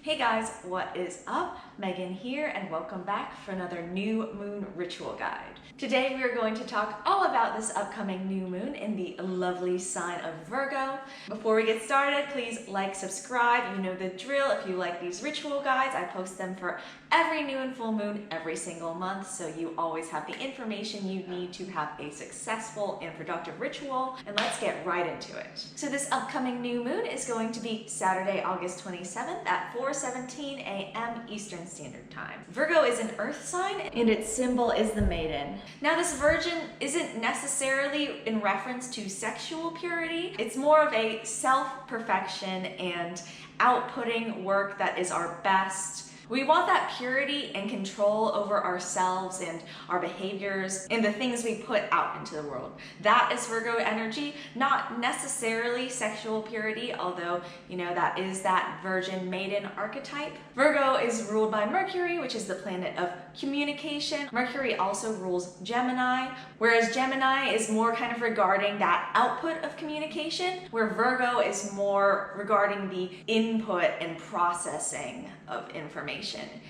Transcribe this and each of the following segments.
Hey guys, what is up? Megan here and welcome back for another new moon ritual guide. Today we are going to talk all about this upcoming new moon in the lovely sign of Virgo. Before we get started, please like, subscribe, you know the drill. If you like these ritual guides, I post them for every new and full moon every single month, so you always have the information you need to have a successful and productive ritual. And let's get right into it. So this upcoming new moon is going to be Saturday, August 27th at 4:17 a.m. Eastern Standard Time. Virgo is an earth sign and its symbol is the maiden. Now this virgin isn't necessarily in reference to sexual purity. It's more of a self-perfection and outputting work that is our best. We want that purity and control over ourselves and our behaviors and the things we put out into the world. That is Virgo energy, not necessarily sexual purity, although, you know, that is that virgin maiden archetype. Virgo is ruled by Mercury, which is the planet of communication. Mercury also rules Gemini, whereas Gemini is more kind of regarding that output of communication, where Virgo is more regarding the input and processing of information.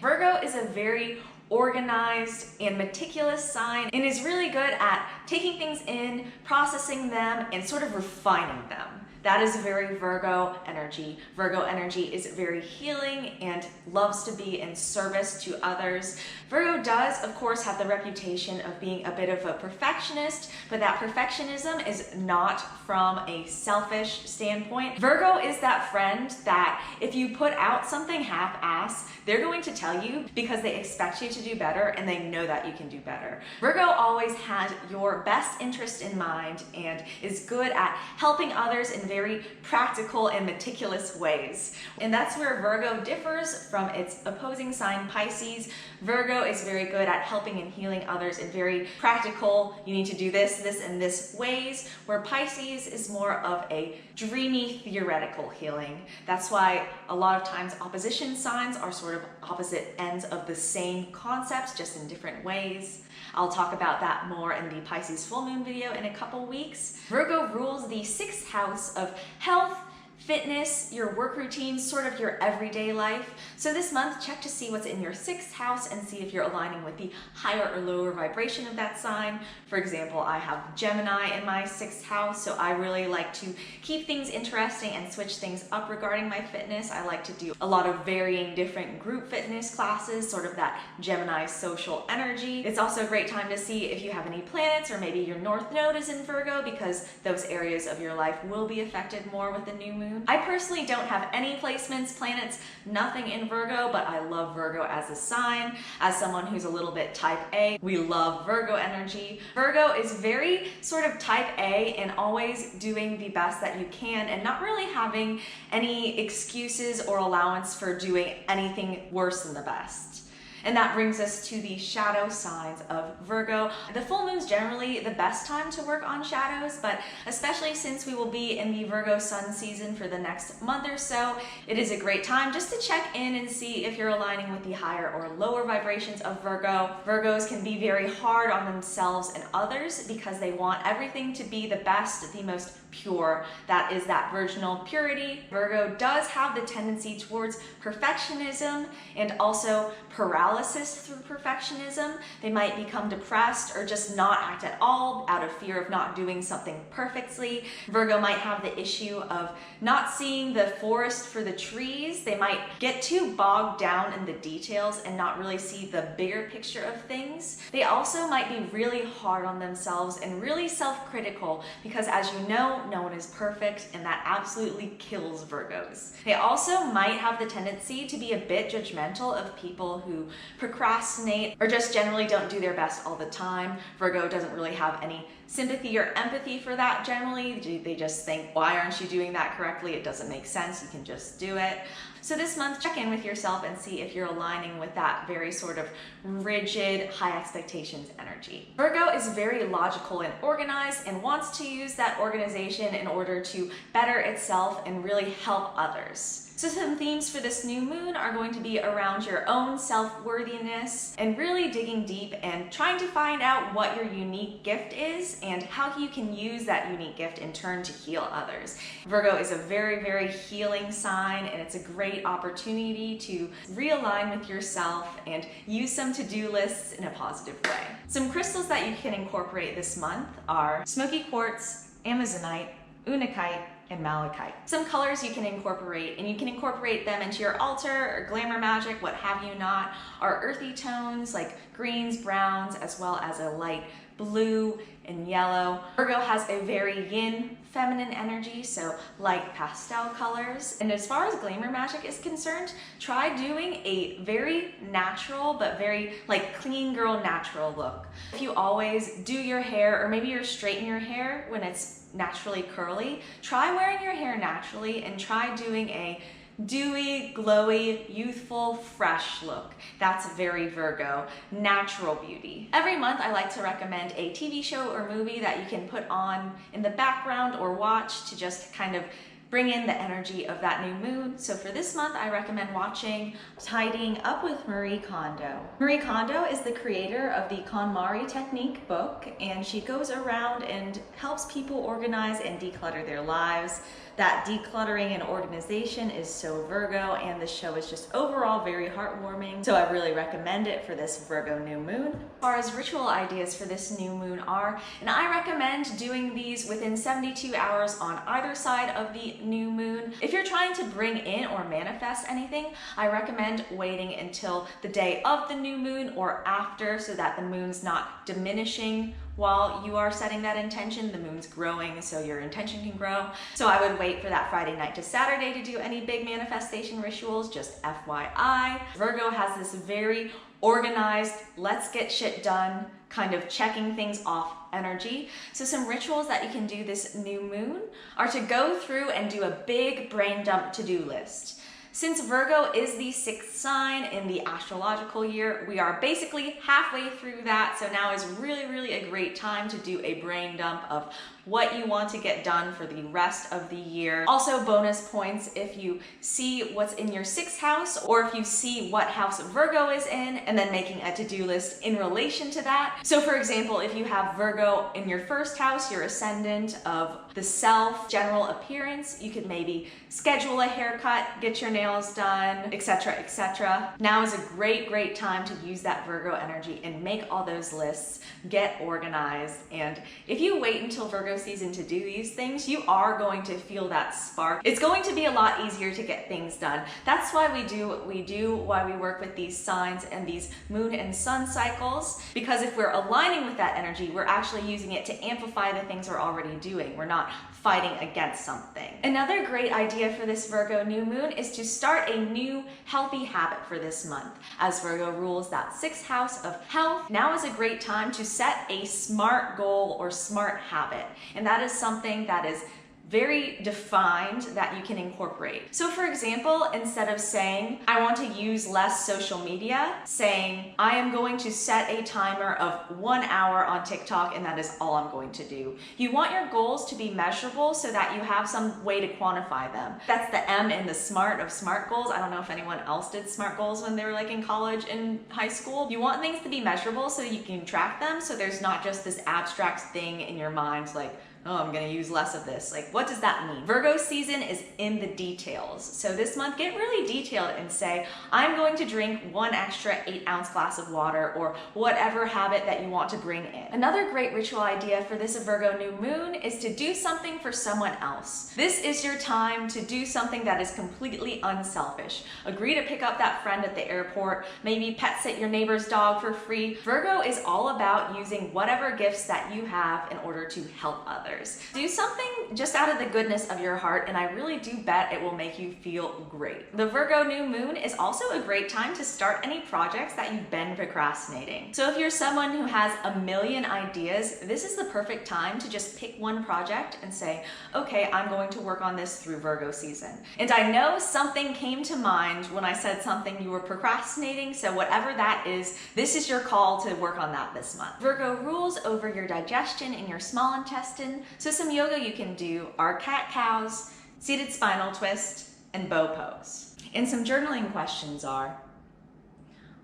Virgo is a very organized and meticulous sign and is really good at taking things in, processing them, and sort of refining them. That is very Virgo energy. Virgo energy is very healing and loves to be in service to others. Virgo does, of course, have the reputation of being a bit of a perfectionist, but that perfectionism is not from a selfish standpoint. Virgo is that friend that if you put out something half-ass, they're going to tell you because they expect you to do better and they know that you can do better. Virgo always has your best interest in mind and is good at helping others in very practical and meticulous ways. And that's where Virgo differs from its opposing sign Pisces. Virgo is very good at helping and healing others in very practical, you need to do this, and this ways, where Pisces is more of a dreamy theoretical healing. That's why a lot of times opposition signs are sort of opposite ends of the same concepts, just in different ways. I'll talk about that more in the Pisces full moon video in a couple weeks. Virgo rules the 6th house of health, fitness, your work routine, sort of your everyday life. So this month, check to see what's in your 6th house and see if you're aligning with the higher or lower vibration of that sign. For example, I have Gemini in my 6th house, so I really like to keep things interesting and switch things up regarding my fitness. I like to do a lot of varying different group fitness classes, sort of that Gemini social energy. It's also a great time to see if you have any planets or maybe your North Node is in Virgo, because those areas of your life will be affected more with the new moon. I personally don't have any placements, planets, nothing in Virgo, but I love Virgo as a sign. As someone who's a little bit type A, we love Virgo energy. Virgo is very sort of type A and always doing the best that you can and not really having any excuses or allowance for doing anything worse than the best. And that brings us to the shadow signs of Virgo. The full moon's generally the best time to work on shadows, but especially since we will be in the Virgo sun season for the next month or so, it is a great time just to check in and see if you're aligning with the higher or lower vibrations of Virgo. Virgos can be very hard on themselves and others because they want everything to be the best, the most pure. That is that virginal purity. Virgo does have the tendency towards perfectionism and also paralysis through perfectionism. They might become depressed or just not act at all out of fear of not doing something perfectly. Virgo might have the issue of not seeing the forest for the trees. They might get too bogged down in the details and not really see the bigger picture of things. They also might be really hard on themselves and really self-critical because, as you know, no one is perfect, and that absolutely kills Virgos. They also might have the tendency to be a bit judgmental of people who procrastinate or just generally don't do their best all the time. Virgo doesn't really have any sympathy or empathy for that generally. They just think, why aren't you doing that correctly? It doesn't make sense. You can just do it. So this month, check in with yourself and see if you're aligning with that very sort of rigid, high expectations energy. Virgo is very logical and organized and wants to use that organization in order to better itself and really help others. So some themes for this new moon are going to be around your own self-worthiness and really digging deep and trying to find out what your unique gift is and how you can use that unique gift in turn to heal others. Virgo is a very, very healing sign, and it's a great opportunity to realign with yourself and use some to-do lists in a positive way. Some crystals that you can incorporate this month are smoky quartz, amazonite, unakite, and malachite. Some colors you can incorporate, and you can incorporate them into your altar or glamour magic, what have you not, are earthy tones like greens, browns, as well as a light blue and yellow. Virgo has a very yin feminine energy, so light pastel colors. And as far as glamour magic is concerned, try doing a very natural but very like clean girl natural look. If you always do your hair, or maybe you're straighten your hair when it's naturally curly, try wearing your hair naturally and try doing a dewy, glowy, youthful, fresh look. That's very Virgo, natural beauty. Every month I like to recommend a TV show or movie that you can put on in the background or watch to just kind of bring in the energy of that new moon. So for this month, I recommend watching Tidying Up with Marie Kondo. Marie Kondo is the creator of the KonMari Technique book, and she goes around and helps people organize and declutter their lives. That decluttering and organization is so Virgo, and the show is just overall very heartwarming. So I really recommend it for this Virgo new moon. As far as ritual ideas for this new moon are, and I recommend doing these within 72 hours on either side of the new moon. If you're trying to bring in or manifest anything, I recommend waiting until the day of the new moon or after, so that the moon's not diminishing while you are setting that intention. The moon's growing, so your intention can grow. So I would wait for that Friday night to Saturday to do any big manifestation rituals, just FYI. Virgo has this very organized, let's get shit done, kind of checking things off energy. So some rituals that you can do this new moon are to go through and do a big brain dump to-do list. Since Virgo is the 6th sign in the astrological year, we are basically halfway through that. So now is really a great time to do a brain dump of what you want to get done for the rest of the year. Also bonus points if you see what's in your 6th house, or if you see what house Virgo is in, and then making a to-do list in relation to that. So for example, if you have Virgo in your 1st house, your ascendant of the self, general appearance, you could maybe schedule a haircut, get your nails done, etc., etc. Now is a great time to use that Virgo energy and make all those lists, get organized. And if you wait until Virgo season to do these things, you are going to feel that spark. It's going to be a lot easier to get things done. That's why we do what we do, why we work with these signs and these moon and sun cycles, because if we're aligning with that energy, we're actually using it to amplify the things we're already doing. We're not fighting against something. Another great idea for this Virgo new moon is to start a new healthy habit for this month. As Virgo rules that 6th house of health, now is a great time to set a SMART goal or SMART habit. And that is something that is very defined that you can incorporate. So for example, instead of saying, I want to use less social media, saying, I am going to set a timer of 1 hour on TikTok and that is all I'm going to do. You want your goals to be measurable so that you have some way to quantify them. That's the M in the SMART of SMART goals. I don't know if anyone else did SMART goals when they were like in college and high school. You want things to be measurable so you can track them, so there's not just this abstract thing in your mind like, oh, I'm gonna use less of this. Like, what does that mean? Virgo season is in the details. So this month, get really detailed and say, I'm going to drink 1 extra 8-ounce glass of water, or whatever habit that you want to bring in. Another great ritual idea for this Virgo new moon is to do something for someone else. This is your time to do something that is completely unselfish. Agree to pick up that friend at the airport, maybe pet sit your neighbor's dog for free. Virgo is all about using whatever gifts that you have in order to help others. Do something just out of the goodness of your heart, and I really do bet it will make you feel great. The Virgo new moon is also a great time to start any projects that you've been procrastinating. So if you're someone who has a million ideas, this is the perfect time to just pick one project and say, okay, I'm going to work on this through Virgo season. And I know something came to mind when I said something you were procrastinating, so whatever that is, this is your call to work on that this month. Virgo rules over your digestion and your small intestine. So some yoga you can do are cat-cows, seated spinal twist, and bow pose. And some journaling questions are,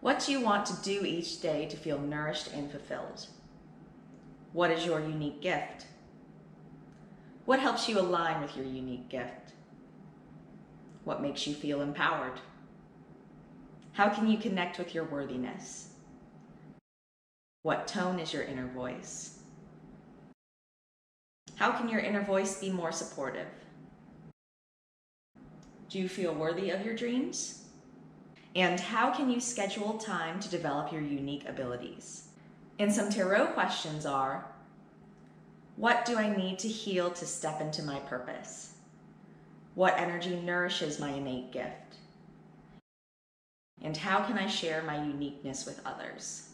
what do you want to do each day to feel nourished and fulfilled? What is your unique gift? What helps you align with your unique gift? What makes you feel empowered? How can you connect with your worthiness? What tone is your inner voice? How can your inner voice be more supportive? Do you feel worthy of your dreams? And how can you schedule time to develop your unique abilities? And some tarot questions are, what do I need to heal to step into my purpose? What energy nourishes my innate gift? And how can I share my uniqueness with others?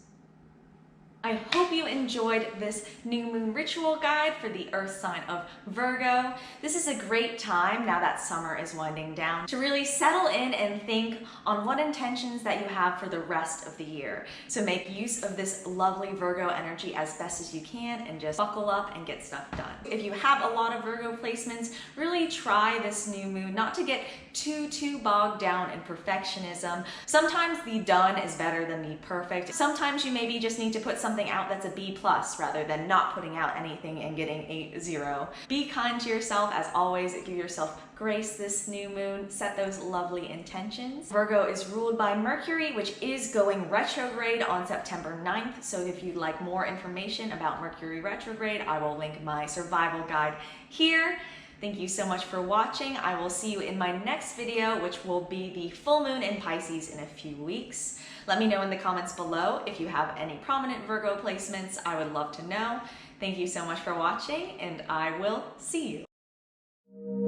I hope you enjoyed this new moon ritual guide for the earth sign of Virgo. This is a great time, now that summer is winding down, to really settle in and think on what intentions that you have for the rest of the year. So make use of this lovely Virgo energy as best as you can and just buckle up and get stuff done. If you have a lot of Virgo placements, really try this new moon not to get too bogged down in perfectionism. Sometimes the done is better than the perfect. Sometimes you maybe just need to put something out that's a B+ rather than not putting out anything and getting a 0. Be kind to yourself as always. Give yourself grace this new moon. Set those lovely intentions. Virgo is ruled by Mercury, which is going retrograde on September 9th. So if you'd like more information about Mercury retrograde, I will link my survival guide here. Thank you so much for watching. I will see you in my next video, which will be the full moon in Pisces in a few weeks. Let me know in the comments below if you have any prominent Virgo placements. I would love to know. Thank you so much for watching, and I will see you.